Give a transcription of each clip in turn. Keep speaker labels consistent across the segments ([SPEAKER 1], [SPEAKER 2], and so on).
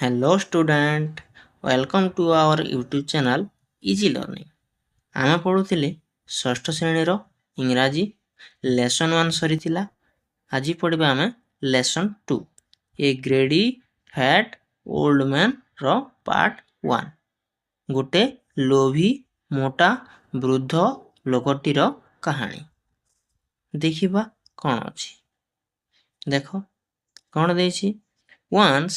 [SPEAKER 1] Hello student, welcome to our YouTube channel Easy Learning. ଆମେ ପଢ଼ୁଥିଲେ ଷଷ୍ଠ ଶ୍ରେଣୀର ଇଂରାଜୀ ଲେସନ୍ 1 ସରିଥିଲା। ଆଜି ପଢ଼ିବା ଆମେ ଲେସନ୍ 2 ଏ ଗ୍ରେଡି ଫ୍ୟାଟ୍ ଓଲ୍ଡ ମ୍ୟାନ୍ର ପାର୍ଟ 1। ଗୋଟେ ଲୋଭୀ ମୋଟା ବୃଦ୍ଧ ଲୋକଟିର କାହାଣୀ। ଦେଖିବା କ'ଣ ଅଛି। ଦେଖ କ'ଣ ଦେଇଛି। once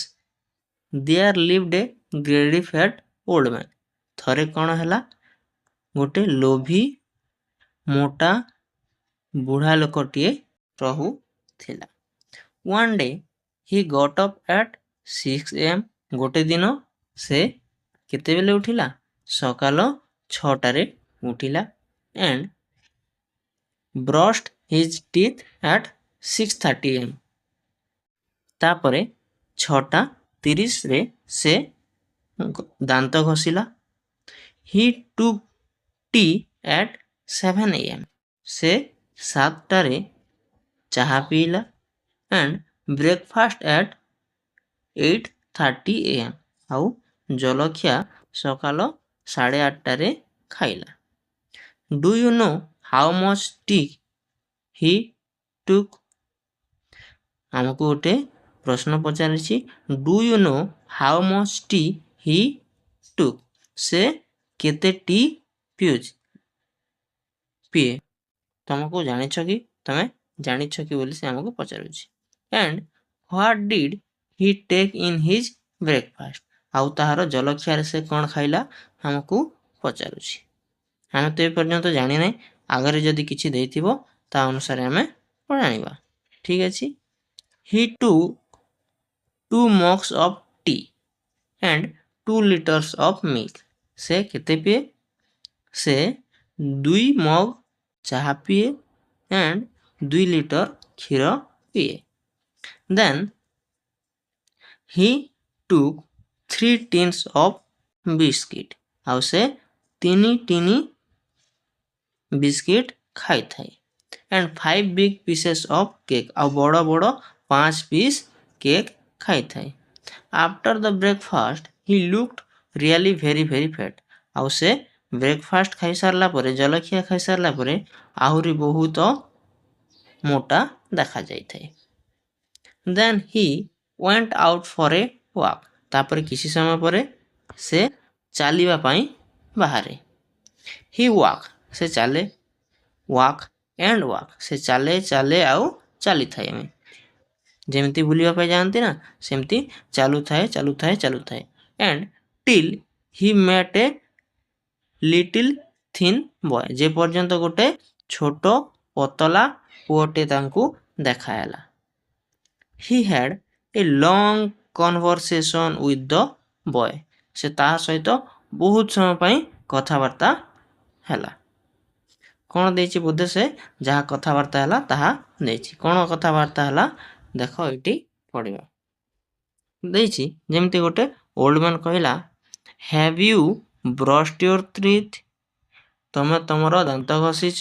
[SPEAKER 1] there lived a greedy fat old man। ଥରେ କ'ଣ ହେଲା, ଗୋଟେ ଲୋଭୀ ମୋଟା ବୁଢ଼ା ଲୋକଟିଏ ରହୁଥିଲା। one day he got up at 6 am। ଗୋଟେ ଦିନ ସେ କେତେବେଳେ ଉଠିଲା? ସକାଳ 6ଟାରେ ଉଠିଲା। and brushed his teeth at 6:30 am। ତାପରେ 6:30ରେ ସେ ଦାନ୍ତ ଘଷିଲା। he took tea at 7 am। ସେ 7ଟାରେ ଚାହା ପିଇଲା। and breakfast at 8:30 am। ଆଉ ଜଳଖିଆ ସକାଳ 8:30ରେ ଖାଇଲା। do you know how much tea he took? ଆମକୁ ଗୋଟେ ପ୍ରଶ୍ନ ପଚାରିଛି। do you know how much tea he took? ସେ କେତେ ଟି ପିଏ? ତମକୁ ଜାଣିଛ କି? ତମେ ଜାଣିଛ କି ବୋଲି ସେ ଆମକୁ ପଚାରୁଛି। and what did he take in his breakfast? ଆଉ ତାହାର ଜଳଖିଆରେ ସେ କ'ଣ ଖାଇଲା ଆମକୁ ପଚାରୁଛି। ଆମେ ତ ଏ ପର୍ଯ୍ୟନ୍ତ ଜାଣିନାହିଁ। ଆଗରେ ଯଦି କିଛି ଦେଇଥିବ ତା ଅନୁସାରେ ଆମେ ଜାଣିବା। ଠିକ୍ ଅଛି। he took 2 mugs of tea and 2 liters of milk। ସେ କେତେ ପିଏ? ସେ 2 ମଗ ଚାହା ପିଏ and 2 ଲିଟର କ୍ଷୀର ପିଏ। then he took 3 tins of biscuit। ଆଉ ସେ 3 ଟିନି ବିସ୍କିଟ୍ ଖାଇଥାଏ। and 5 big pieces of cake। ଆଉ ବଡ଼ ବଡ଼ 5 ପିସ୍ କେକ୍ ଖାଇଥାଏ। after the breakfast he looked really very fat। ଆଉ ସେ ବ୍ରେକଫାଷ୍ଟ ଖାଇସାରିଲା ପରେ, ଜଳଖିଆ ଖାଇସାରିଲା ପରେ ଆହୁରି ବହୁତ ମୋଟା ଦେଖାଯାଇଥାଏ। then he went out for a walk। ତାପରେ କିଛି ସମୟ ପରେ ସେ ଚାଲିବା ପାଇଁ ବାହାରେ। he walk ସେ ଚାଲେ, walk and walk ସେ ଚାଲେ ଆଉ ଚାଲିଥାଏ। ଆମେ ଯେମିତି ବୁଲିବା ପାଇଁ ଯାଆନ୍ତି ନା, ସେମିତି ଚାଲୁଥାଏ। and till he met a little thin boy। ଯେ ପର୍ଯ୍ୟନ୍ତ ଗୋଟେ ଛୋଟ ପତଲା ପୁଅଟେ ତାଙ୍କୁ ଦେଖାହେଲା। he had a long conversation with the boy। ସେ ତାହା ସହିତ ବହୁତ ସମୟ ପାଇଁ କଥାବାର୍ତ୍ତା ହେଲା। କ'ଣ ଦେଇଛି? ବୋଧେ ସେ ଯାହା କଥାବାର୍ତ୍ତା ହେଲା ତାହା ଦେଇଛି। କ'ଣ କଥାବାର୍ତ୍ତା ହେଲା ଦେଖ ଏଇଠି ପଢ଼ିବା। ଦେଇଛି ଯେମିତି ଗୋଟେ ଓଲ୍ଡ ମ୍ୟାନ୍ କହିଲା, have you brushed your teeth? ତମେ ତମର ଦାନ୍ତ ଘଷିଛ?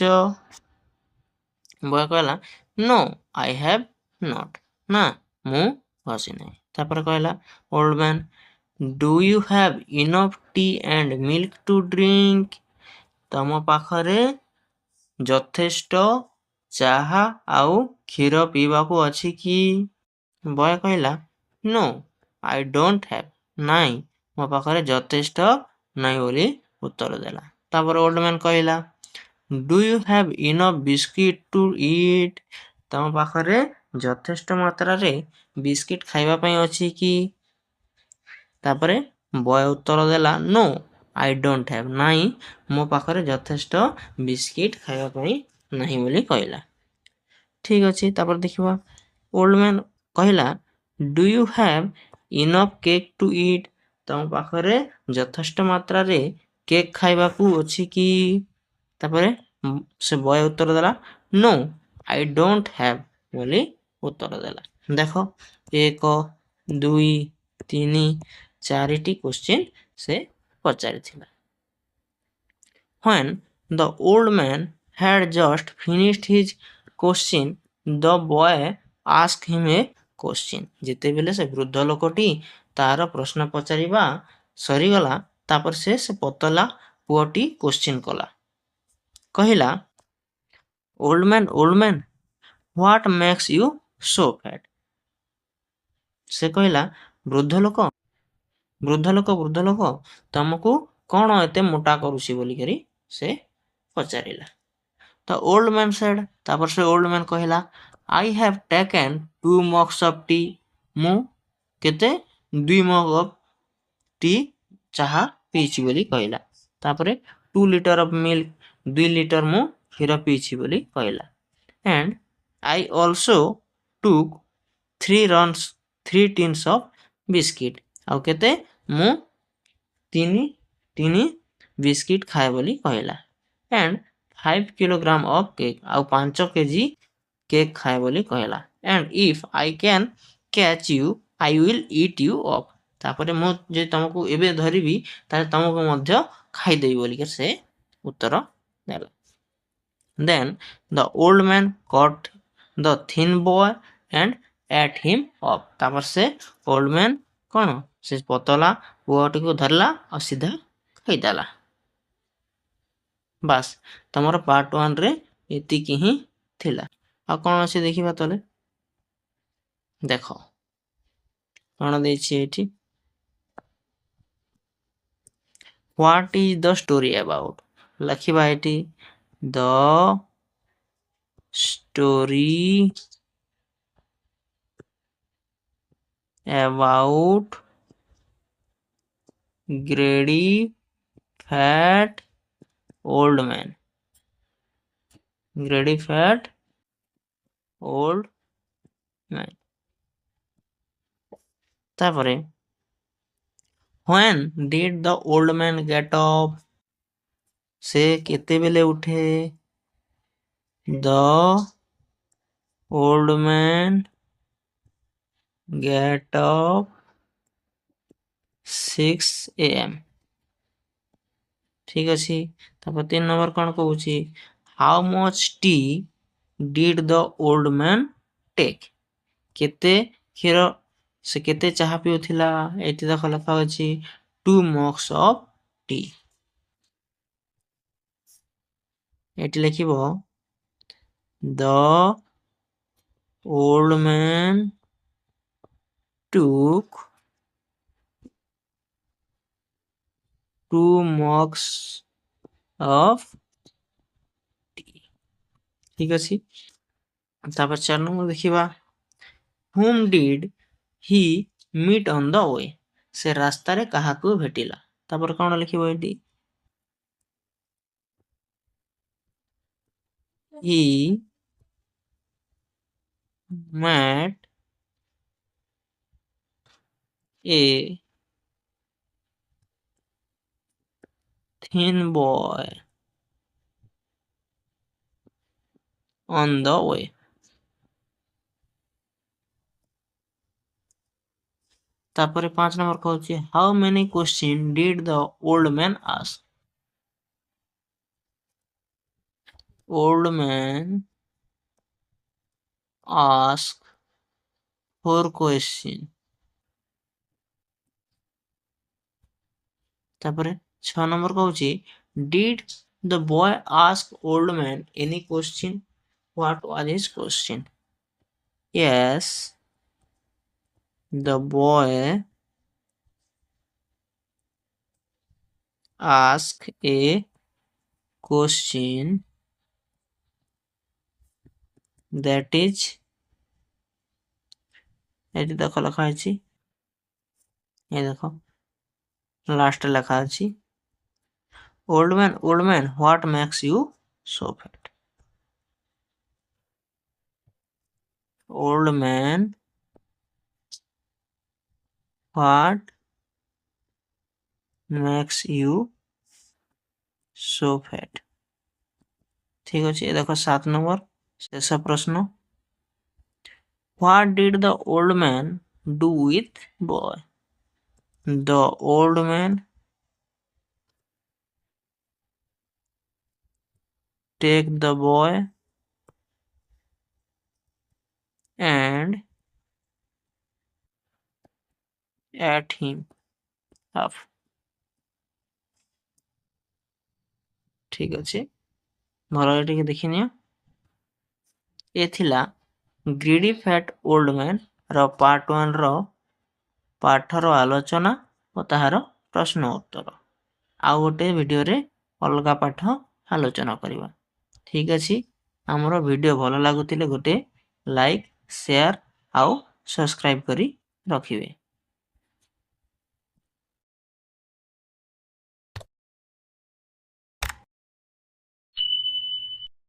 [SPEAKER 1] ବୟ କହିଲା, no I have not। ନା, ମୁଁ ଘଷି ନାହିଁ। ତାପରେ କହିଲା old man, do you have enough tea and milk to drink? ତମ ପାଖରେ ଯଥେଷ୍ଟ ଚାହା ଆଉ କ୍ଷୀର ପିଇବାକୁ ଅଛି କି? ବୟ କହିଲା, no I don't have। ନାଇଁ, ମୋ ପାଖରେ ଯଥେଷ୍ଟ ନାହିଁ ବୋଲି ଉତ୍ତର ଦେଲା। ତାପରେ ଓଲ୍ଡ ମ୍ୟାନ୍ କହିଲା, do you have enough biscuit to eat? ତମ ପାଖରେ ଯଥେଷ୍ଟ ମାତ୍ରାରେ ବିସ୍କିଟ୍ ଖାଇବା ପାଇଁ ଅଛି କି? ତାପରେ ବୟ ଉତ୍ତର ଦେଲା, no I don't have। ନାଇଁ, ମୋ ପାଖରେ ଯଥେଷ୍ଟ ବିସ୍କିଟ୍ ଖାଇବା ପାଇଁ ନାହିଁ ବୋଲି କହିଲା। ଠିକ୍ ଅଛି। ତାପରେ ଦେଖିବା ଓଲ୍ଡ ମ୍ୟାନ୍ କହିଲା, do you have enough cake to eat? ତମ ପାଖରେ ଯଥେଷ୍ଟ ମାତ୍ରାରେ କେକ୍ ଖାଇବାକୁ ଅଛି କି? ତାପରେ ସେ ବୟ ଉତ୍ତର ଦେଲା, no I don't have ବୋଲି ଉତ୍ତର ଦେଲା। ଦେଖ 1 2 3 4ଟି କ୍ୱେଶ୍ଚିନ୍ ସେ ପଚାରିଥିଲା। when the old man had just finished his question the boy asked him a question। ଯେତେବେଳେ ସେ ବୃଦ୍ଧ ଲୋକଟି ତାର ପ୍ରଶ୍ନ ପଚାରିବା ସରିଗଲା। ତାପରେ ସେ ପତଲା ପୁଅଟି କ୍ୱେଶ୍ଚିନ୍ କଲା, କହିଲା, old man what makes you so fat? ସେ କହିଲା, ବୃଦ୍ଧ ଲୋକ ତମକୁ କଣ ଏତେ ମୋଟା କରୁଛି ବୋଲିକରି ସେ ପଚାରିଲା। ତ ଓଲ୍ଡ ମ୍ୟାନ୍ ସେଡ୍, ତାପରେ ସେ ଓଲ୍ଡ ମ୍ୟାନ୍ କହିଲା, I have taken 2 mugs of tea. ମୁଁ କେତେ 2 ମଗ୍ ଅଫ୍ ଟି ଚାହା ପିଇଛି ବୋଲି କହିଲା। ତାପରେ 2 ଲିଟର ଅଫ୍ ମିଲ୍କ, 2 ଲିଟର ମୁଁ କ୍ଷୀର ପିଇଛି ବୋଲି କହିଲା। and I also took 3 tins of biscuit. ଆଉ କେତେ ମୁଁ 3 ବିସ୍କିଟ୍ ଖାଏ ବୋଲି କହିଲା। and 5 kilogram of cake, ଆଉ 5 କେଜି କେକ୍ ଖାଏ ବୋଲି କହିଲା। and if I can catch you, I will eat you up. ତାପରେ ମୁଁ ଯଦି ତମକୁ ଏବେ ଧରିବି ତାହେଲେ ତମକୁ ମଧ୍ୟ ଖାଇଦେବି ବୋଲିକି ସେ ଉତ୍ତର ଦେଲା। then the old man caught the thin boy and ate him up. ତାପରେ ସେ old man କଣ ସେ ପତଲା ପୁଅଟିକୁ ଧରିଲା ଆଉ ସିଧା ଖାଇଦେଲା। ବାସ୍, ତମର ପାର୍ଟ 1 ରେ ଏତିକି ହିଁ ଥିଲା। ଆଉ କଣ ଅଛି ଦେଖିବା ତାହେଲେ। ଦେଖ କଣ ଦେଇଛି ଏଇଠି। What is the story about? ଲେଖିବା ଏଇଠି the story about greedy fat old man. Greedy fat old man. ତାପରେ when did the old man get up? ସେ କେତେବେଳେ ଉଠେ? the old man get up 6 a.m. ଠିକ ଅଛି। ତାପରେ 3 ନମ୍ବର କଣ କହୁଛି? how much tea did the old man take? କେତେ କ୍ଷୀର ସେ କେତେ ଚାହା ପିଉଥିଲା? ଏଠି ଦେଖ ଲେଖା ଅଛି 2 mugs of tea. ଏଠି ଲେଖିବ the old man took 2 mugs of tea. ଠିକ ଅଛି। ତାପରେ 4 ନମ୍ବର ଦେଖିବା whom did he meet on the way? ସେ ରାସ୍ତାରେ କାହାକୁ ଭେଟିଲା? ତାପରେ କଣ ଲେଖିବ ଏଠି? he met a thin boy on the way. ତାପରେ 5 ନମ୍ବର କହୁଛି how many questions did the old man ask? old man asked 4 questions. ତାପରେ 6 ନମ୍ବର କହୁଛି did the boy ask old man any question? What was his question? yes, the boy asked a question that is ଏଠି ଦେଖ ଲେଖା ଅଛି, ଏ ଦେଖ last ଲେଖା ଅଛି old man what makes you so fat? old man what makes you so fat? ଠିକ ଅଛି। ଏ ଦେଖ 7 number ଶେଷ ପ୍ରଶ୍ନ what did the old man do with boy? the old man take the boy and at him up। ଠିକ ଅଛି, ଭଲ ଟିକେ ଦେଖିନିଅ। ଏ ଥିଲା ଗ୍ରିଡି ଫ୍ୟାଟ୍ ଓଲ୍ଡ ମ୍ୟାନ୍ ର ପାର୍ଟ 1 ର ପାଠର ଆଲୋଚନା ଓ ତାହାର ପ୍ରଶ୍ନ ଉତ୍ତର। ଆଉ ଗୋଟେ ଭିଡ଼ିଓରେ ଅଲଗା ପାଠ ଆଲୋଚନା କରିବା। ଠିକ ଅଛି, ଆମର ଭିଡ଼ିଓ ଭଲ ଲାଗୁଥିଲେ ଗୋଟେ ଲାଇକ୍, ସେୟାର ଆଉ ସବସ୍କ୍ରାଇବ୍ କରି ରଖିବେ।